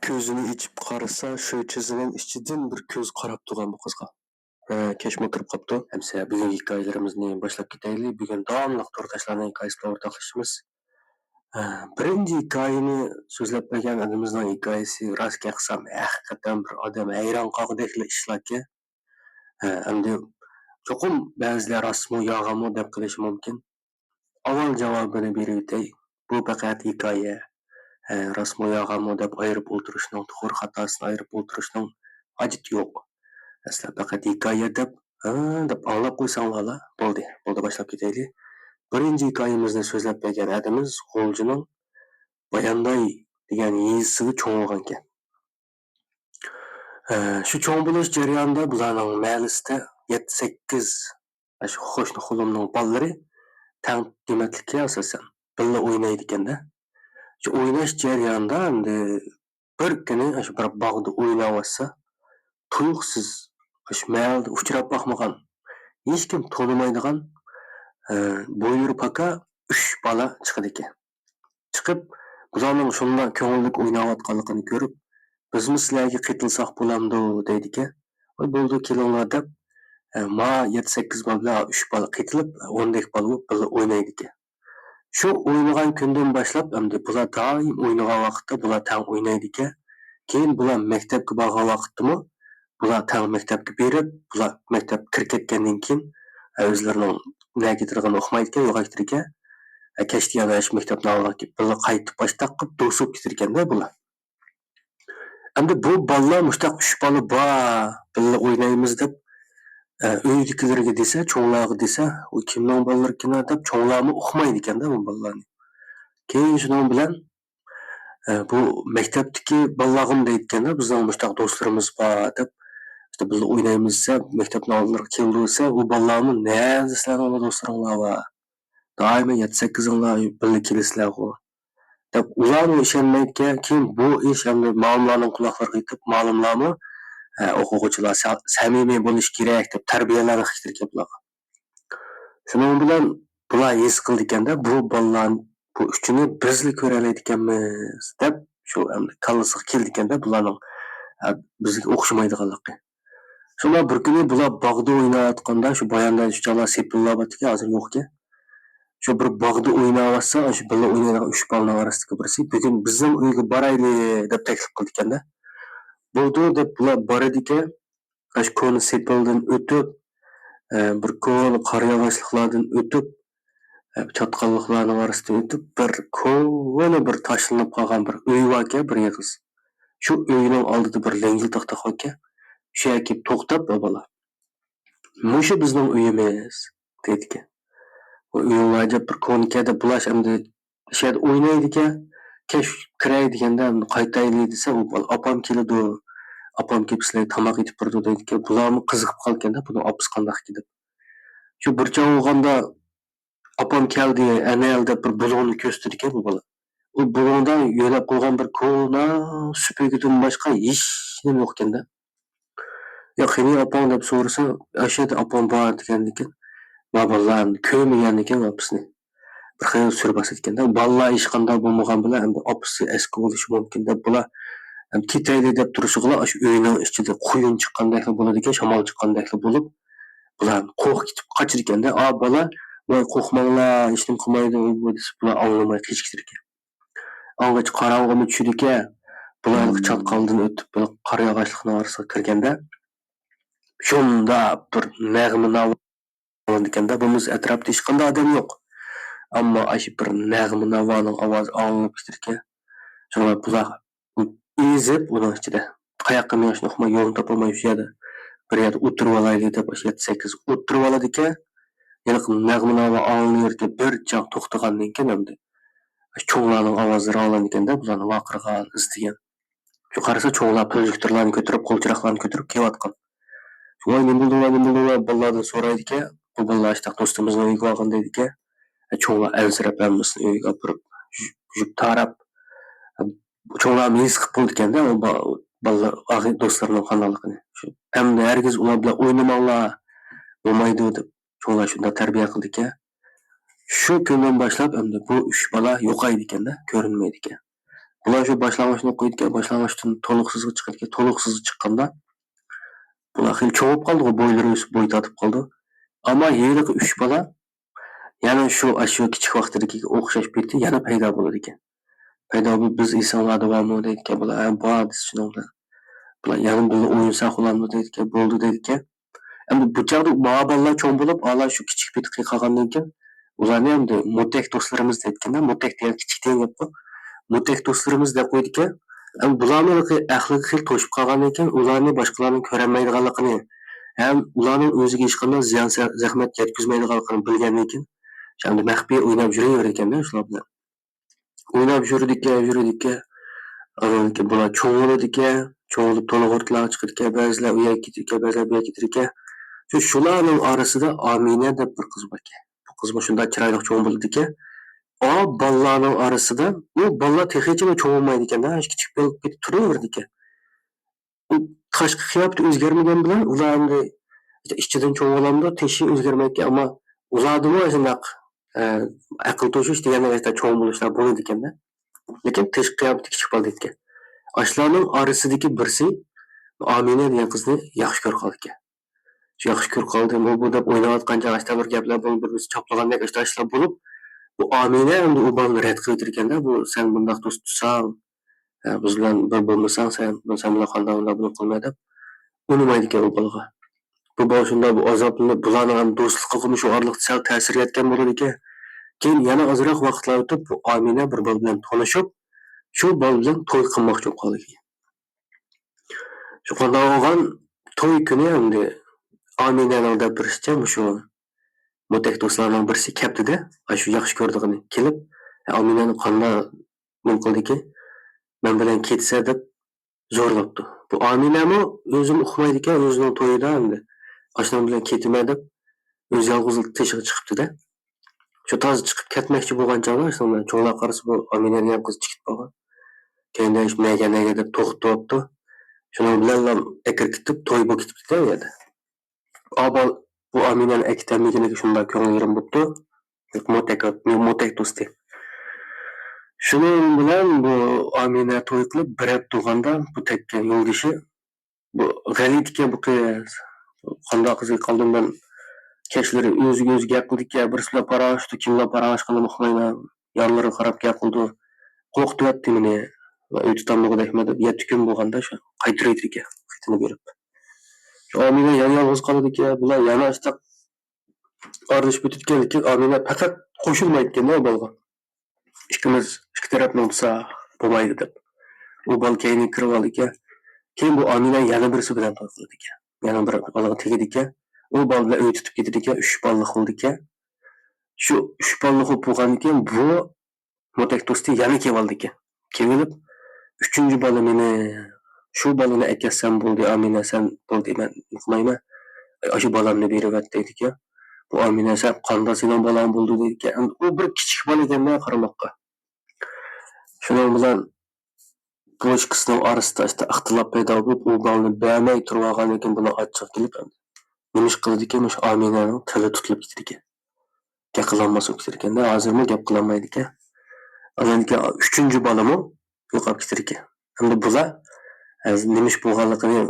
Ko'zini ichib qarasa, shu chizining ichidan bir ko'z qarab turgan bu qizga. Kechmi kirib qopti. Hamsa bugungi hikoyalarimizni boshlab ketaylik. Bugun davomli to'rtashlarning hikoyasi bilan o'rtoqlashamiz. Birinchi hikoyani so'zlab bergan adamimizning hikoyasi rostga qilsam, haqiqatan bir odam hayron qolgudek ishlarga. Endi cho'qim ba'zilar rostmi, yolg'onmi deb qilishi mumkin. Avval javobini berib o'tay. Bu faqat hikoya. Rostmi yolg'onmi deb ayirib o'tirishning, to'g'ri xatosini ayirib o'tirishning hojati yo'q. Aslida faqat hikoya deb anglab qo'ysanglar bo'ldi. Bo'ldi, boshlab ketaylik. Birinchi hikoyamizni so'zlab bergan adamiz G'o'ljining Bayanday degan yezisiga cho'ng bo'lgan ekan. Shu cho'ng bo'lish jarayonida bularning mahallesida 7-8 shu qo'shni xulumning bolalari tang qiymatlikka asosan birga o'ynaydi ekanda. Shu o'ynash jarayonida endi bir kuni shu bir bog'da o'ynayotsa, tuyuqsiz shu mahallada uchrab boqmagan, hech kim tonimaydigan bo'yri paka 3 bola chiqadi ekan. Chiqib, bularning shunday ko'ngillik o'ynayotganligini ko'rib, bizmi sizlarga qitilsaq bo'lamdi deydi ekan. Voy bo'ldi kelinglar deb, ma 7-8 bola bilan 3 bola qitilib, 10 dek bola bo'lib o'ynaydi ekan. Shu o'ynagan kundan boshlab endi bular doim o'ynagan vaqtda bular tang o'ynaydi ekan. Keyin bular maktabga borgan vaqtdami, bular tang maktabga berib, bular maktab kirib ketgandan keyin o'zlarining nega o'qimaydi ekan, yo'q ekan. Kechda yana shu maktabdan bular qaytib boshlab qilib do'sib ketar ekanda bular. Endi bu bolalar mushtaq 3 bola bor, birga o'ynaymiz deb uydagilarga desa, cho'nglarga desa, u kimning bolalarikin deb cho'nglarni o'qimaydi ekanda bu bolalarni. Keyin shuning bilan bu maktabdagi bolalarga deyotganda, bizning mushtaq do'stlarimiz bor deb, işte biz o'ynaymiz desa, maktabdan oldilariga keldi desa, u bolalarni "Nerede sizlarning do'stlaringlar bor? Doim 7-8inglar birga kelasizlar ku" deb ularni ishonmaydigan, keyin bu ish endi ma'lumlarning quloqlariga yetib, ma'lumlarni o'quvchilar samimiy bo'lish kerak deb tarbiyalanish kerak bularga. Shuning bilan bular his qildi ekanda, bu bolalar bu uchini bizli ko'ra oladiganmiz deb shu endi kallasiga keldi ekanda bularning bizga o'xshamaydiganligi. Shunda bir kuni bular bog'da o'ynayotganda shu bayandan shu chala sepillayotgan hozir yo'q ekan. Shu bir bog'da o'ynayotsa, shu birga o'ynaydigan 3 bolaning orasidagi birisi bugun bizning uyga boraylik deb taklif qildi ekanda. Bo'ldi deb bular boradi ekan. Shu ko'ni sepildan o'tib, bir ko'ni qariyog'achliklardan o'tib, chotqalliqlarning orasidan o'tib, bir ko'ni bir tashlanib qolgan bir uy bor ekan, bir yig'iz. Shu uyning oldida bir lengil to'xtab ekan. Shu yerga kelib to'xtab bola. "Mushu bizning uyimiz" dedi ekan. Bu uylarga bir ko'nikada bulash endi shu yerda o'ynaydi ekan. Kesh kiray deganda qaytaylik desa, u opam keladi. Opam kelib sizlarga tomoq yetib turdi deydi ekan. Bularmi qiziqib qolganda, buni opasi qandoq deb. Shu bir chog' bo'lganda opam keldi, anal deb bir bulg'onni ko'rsatdi ekan bu bola. U bulg'ondan yo'lab qo'ygan bir ko'na supagidan boshqa hech nima yo'q ekanda. "Yo, qani opam" deb so'rasa, "O'sha yerda opam bor" degan ekan. Va bolalarni ko'rmagan ekan opisini. Bir xil surbas etkanda, bolalar hech qanday bo'lmagan bilan endi opasi eski bo'lishi mumkin deb bular ketaylik deb turishiblar, shu uyning ichida quyun chiqqandek bo'ladi ekan, shamol chiqqandek bo'lib, bular qo'rqib qochir ekanda. Bola, "Voy qo'rqmanglar, hech nima qilmaydi" desa, bular anglamay kechiktir ekan. Angacha qorong'imi tushdi ekan, bular chotqaldan o'tib, qor yog'ochlikning orasiga kirganda, shunda bir nag'ma ekanda, bumuz atrofda hech qanday odam yo'q. Ammo shu bir nag'ma navoning ovozi anglab ketar ekan. Shunga bular ezib uning ichida qayoqqa minishni uqmay, yo'lni topolmay shu yerda bir yerda o'tirib olaylik deb 7-8 o'tirib oladi ekan. Yana nag'ma navo anglayotgan bir joq to'xtagandan keyin endi cho'nglarning ovozlari anglanadi ekanda, bularni vaqirgan, izlagan. Shu qarasa cho'nglar projektorlarni ko'tarib, qo'lchiroqlarni ko'tarib kelayotgan. Voy nima bo'ldi, bolalardan so'raydi ekan. Bu bolalar ishta do'stimizning uyiga borgan deydi ekan. Cho'nglar ansirab hammasini uyiga olib yuk tarab cho'nglar his qilib bo'ldi ekanda, bolalar do'stlarining qandoqligini. Shu endi hargiz ular bilan o'ynamanglar, bo'lmaydi deb cho'nglar shunday tarbiya qildi ekan. Shu kundan boshlab endi bu 3 bola yo'qaydi ekanda, ko'rinmaydi ekan. Bular shu boshlang'ichni o'qiydigan, boshlang'ichdan to'liqsizga chiqadigan, to'liqsizga chiqqanda bular xil cho'g'ib qoldi, bo'ylari o'sib bo'y tortib qoldi. Ammo heliqi 3 bola yana shu kichik vaqtidagi o'xshash paytda yana paydo bo'ladi ekan. Paydo bo'lib biz insonlar bormi deydi ekan, bular bor shuni bilan. Bular yana bizni o'yinsoq qilamiz deydi ekan, bo'ldi deydi ekan. Endi bu chog'da bolalar cho'ng bo'lib, ala shu kichik paytga qolgandan keyin ularni endi mo'tak do'stlarimiz deydi-da, mo'tak degan kichik degan gap bu. Mo'tak do'stlarimiz deb qo'ydi ekan. Bularni aqliga xil to'shib qolgandan keyin ularni boshqalarning ko'rolmaydiganligini ham ularning o'ziga hech qanday ziyon zahmat yetkazmaydiganligini bilgandan keyin endi maxfiy o'ynab yuraver ekanda shular bilan. O'ynab yurdi ekan. Bular cho'ng bo'ladi ekan. Cho'ng bo'lib to'liq o'rtalarga chiqadi ekan. Ba'zilar u yerga ketadi ekan, ba'zilar bu yerga ketadi ekan. Shularning orasida Amina deb bir qiz bor ekan. Bu qiz shunday chiroyli cho'ng bo'ladi ekan. Bolalarning orasida u bolalar texnichami cho'ng bo'lmaydi ekanda, kichik bo'lib ketib turaverdi ekan. U tashqi qiyofati o'zgarmagan bilan ular endi ichidan cho'ng bo'lamdi, tishi o'zgarmaydi, ammo ulardimi shundoq aql to'shish deganlar cho'ng bo'lishlar bo'ladi ekanda. Lekin tashqi qiyofati kichik bo'ladi ekan. Ashlarning orasidagi birsi Amina degan qizni yaxshi ko'rib qoldi ekan. Shu yaxshi ko'rib qoldi, bu deb o'ynayotgan joyda bir gaplar bo'lib, bir-birimizni choplagandek ishlar bo'lib, bu Amina endi u bolani rad qilib o'tirganda, bu sen bundoq do'st tutsan, biz bilan bir bo'lmasang, sen bilan qanday buni qilmay deb unimaydi ekan u bolaga. Bu bola shunda bu azoblanib, bularni ham do'stlik qilib shu orliq sal ta'sir etgan bo'ladi ekan. Keyin yana ozroq vaqtlar o'tib, bu Amina bir bola bilan tanishib, shu bola bilan to'y qilmoqchi bo'lib qoldi. Shu qanday olgan to'y kuni endi Aminaning deb birishicha shu mo'tak do'stlarning birisi kelibdi-da, shu yaxshi ko'rdig'ini kelib, Aminani qanday nima qildiki, men bilan ketsa deb zo'rlabdi. Bu Aminami o'zim uqmaydi ekan, o'zining to'yida endi ashuna bilan ketma deb o'zi yolg'izlik teshig'i chiqibdi-da. Shu toz chiqib ketmoqchi bo'lgan chog'da shunday cho'nglar qarasa bu Aminaning ham qizi chiqib qolgan. Keyin nega deb to'xtatdi. Shuning bilan akirkitib to'y bo'lib ketibdi-da u yerda. Bu Aminani aktamligiga shunday ko'ngil yerim bo'pti. Mo'tak do'sti. Shuning bilan bu Amina to'y qilib bir hafta turganda bu tekkan yo'ldoshi bu G'alit ekan bu qiz. Qanday qizga qoldim men kechlari o'ziga o'zi gap qildi-ki, birisilar parashdi, kimlar parashqini uqmayman. Yanlariga qarab gap qildi. Qo'rqitibdi meni. Va uy tutamligida deb 7 kun bo'lganda shu qaytiraydi ekan, xitini berib. Shu Amina yolg'iz qoladi ekan, bular yana ishda aralashib ketgan ekan, Amina faqat qo'shilmaydi ekan u bolga. Ikkimiz ikki tarafdan bo'lsa bo'lmaydi deb. U bol keyin kirib oldi ekan. Keyin bu Amina yana birisi bilan to'y qildi ekan. Yana bir bolaga tegdi ekan. U bol bilan uy tutib ketdi ekan, 3 bolalik bo'ldi ekan. Shu 3 bolalik bo'lgandan keyin bu mo'tak do'sti yana kelib oldi ekan. Kelib 3-chi bola meni shu bolani akasam bo'ldi, Amina sen bo'ldi, men uqmayman. Shu bolamni berib at dedi ekan. Bu Amina sen qanday sening bolang bo'ldi dedi ekan. U bir kichik bola ekan-da qaramoqqa. Shuning bilan bu ikki qizning orasida ixtilof paydo bo'lib, u bolani bermay turib olgandan keyin buni achchiq kelib, nima ish qildi ekan, shu Aminaning tili tutilib ketdi ekan. Gap qilolmasa ketdi ekan-da, hozirmi gap qilolmaydi ekan. Undan keyin 3-chi bolami yo'qolib ketdi ekan. Endi bular nima ish bo'lganligini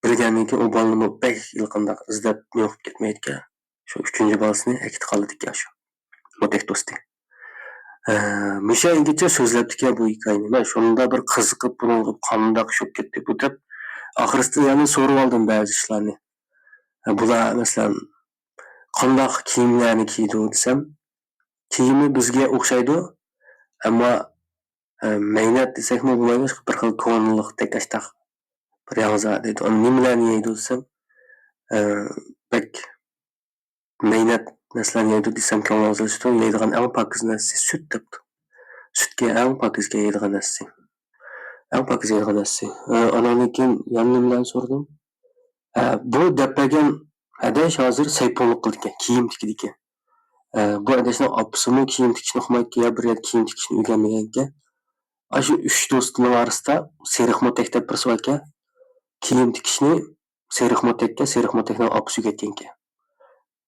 bilgandan keyin u bolani 5 yil qanday izlab yo'qib ketmaydi ekan. Shu 3-chi bolasini akit qoldi ekan shu. Mo'tak do'sti. Misha ingicha so'zlabdi ekan bu hikoyani. Men shunda bir qiziqib, buni qanday shok ketdi bu deb oxirsida yana so'rab oldim ba'zi ishlarni. Bular masalan qanday kiyimlarni kiydi desam, kiyimi bizga o'xshaydi, ammo maynat desakmi bo'lmaydi, bir xil ko'ngilliq tekashtaq bir yog'za deydi. Nimalarni yeydi desam, bak maynat narsalarni yeydi desam ko'ngilliq yeydigan eng pokiz narsa sut debdi. Sutga eng pokizga yeydigan narsa. Eng pokiz yeydigan narsa. Andan keyin yana nimalarni so'radim. Bu depagan adash hozir sayponlik qildi ekan, kiyim tikdi ekan. Bu adashning opasimi kiyim tikishni uqmaydi, ya bir kiyim tikishni o'rganmagan ekan. Shu 3 do'stining orasida Seriq Mo'tak deb birisi bor ekan. Kiyim tikishni Seriq Mo'takning opasi o'rgatgan ekan.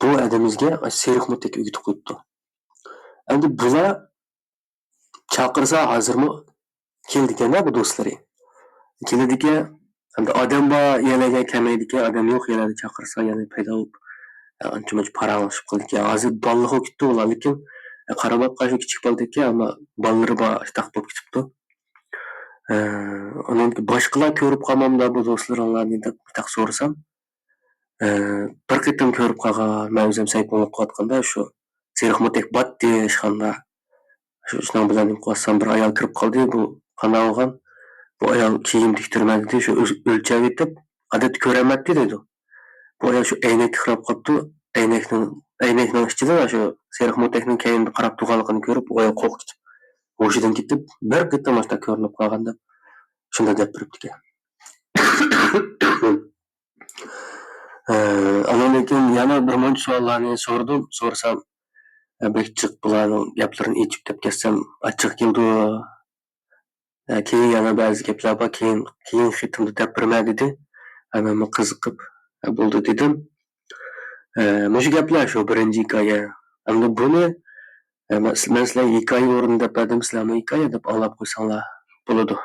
Bu adamimizga Seriq Mo'tak o'rgatib qo'yibdi. Endi bular chaqirsa hozirmi Keldi-ekan bu do'stlari. Keladi-ekan, hamda odam bor, yanaga kelmaydi-ekan, odam yo'q, yana chaqirsa yana paydo bo'lib, ancha-muncha paranglashib qoldi-ekan. Hozir bolalar bo'lib ketdi ular, lekin qarab boqqan kichik bola-ekan, ammo bolalari bor, shtaq bo'lib ketibdi. Uni boshqalar ko'rib qolmamda bu do'stlaringlarni deb taq so'rasam, bir qitim ko'rib qolgan, men o'zim saytni o'qib qotganda shu Serixmotek batdi ishxonada. Shuning bilan qo'ysam bir ayol kirib qoldi. Bu qanday bo'lgan? Bu ayol kiyim tiktirmadi dedi, shu o'lchab yetib, odatda ko'ramatdi dedi. Bu ayol shu aynakni qarab qolibdi. Aynakning ichida shu Serixmotekning kiyimini qarab turganligini ko'rib, u ayol qo'rqib ketib, hushidan ketib, bir qitim boshda ko'rinib qolganda shunda deb turibdi-ekan. Ama lekin yana bir muncha savollarni so'rsam, bekchiq bularning gaplarini echib deb ketsam, achchiq keldi. Keyin yana ba'zi gaplar bor, keyin xitimda gapirma dedi. Men qiziqib bo'ldi dedim. Mushu gaplar shu birinchi hikoya. Hamda buni men sizlarga hikoya o'rnida berdim, sizlar hikoya deb anglab qo'ysanglar bo'ladi.